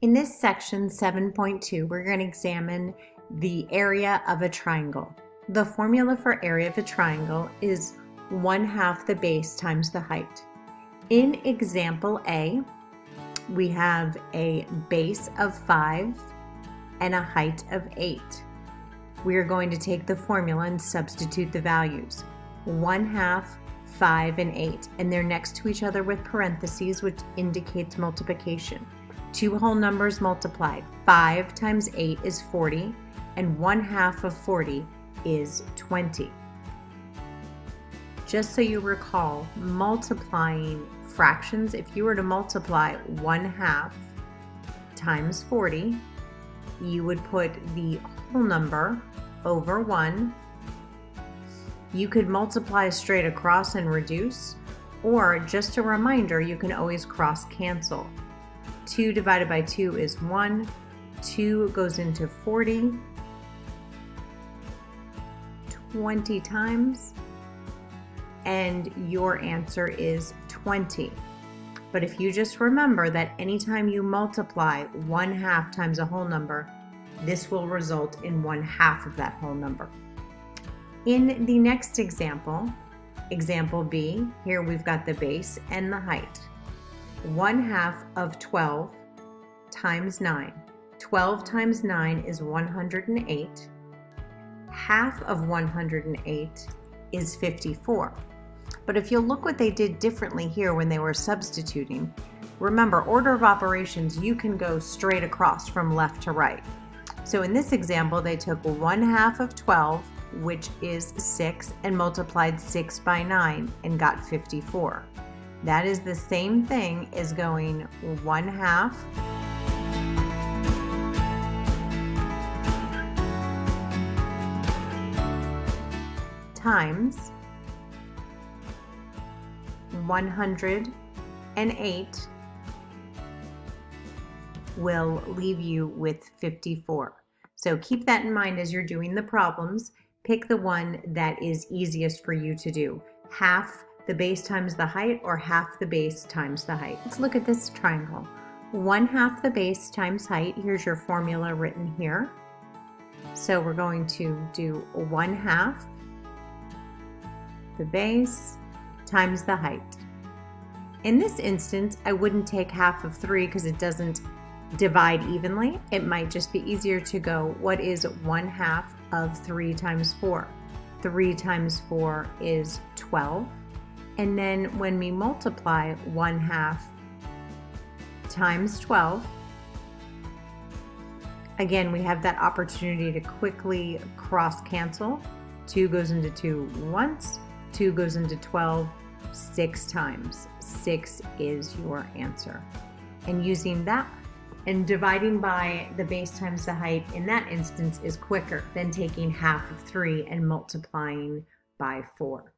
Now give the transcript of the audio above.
In this section 7.2, we're going to examine the area of a triangle. The formula for area of a triangle is 1/2 the base times the height. In example A, we have a base of 5 and a height of 8. We are going to take the formula and substitute the values. 1/2, 5, and 8, and they're next to each other with parentheses, which indicates multiplication. Two whole numbers multiplied. 5 times 8 is 40, and 1/2 of 40 is 20. Just so you recall, multiplying fractions, if you were to multiply 1/2 times 40, you would put the whole number over 1. You could multiply straight across and reduce, or just a reminder, you can always cross cancel. 2 divided by 2 is 1. 2 goes into 40 20 times, and your answer is 20. But if you just remember that anytime you multiply 1/2 times a whole number, this will result in 1/2 of that whole number. In the next example, example B, here we've got the base and the height. 1/2 of 12 times 9. 12 times 9 is 108. Half of 108 is 54. But if you look what they did differently here when they were substituting, remember, order of operations, you can go straight across from left to right. So in this example, they took 1/2 of 12, which is 6, and multiplied 6 by 9 and got 54. That is the same thing as going 1/2 times 108 will leave you with 54. So keep that in mind as you're doing the problems. Pick the one that is easiest for you to do. 1/2 the base times the height, or 1/2 the base times the height. Let's look at this triangle. 1/2 the base times height. Here's your formula written here. So we're going to do 1/2 the base times the height. In this instance, I wouldn't take 1/2 of 3 because it doesn't divide evenly. It might just be easier to go, what is 1/2 of 3 times 4? 3 times 4 is 12. And then when we multiply 1/2 times 12, again, we have that opportunity to quickly cross cancel. 2 goes into 2 once, 2 goes into 12 6 times. 6 is your answer. And using that and dividing by the base times the height in that instance is quicker than taking 1/2 of 3 and multiplying by 4.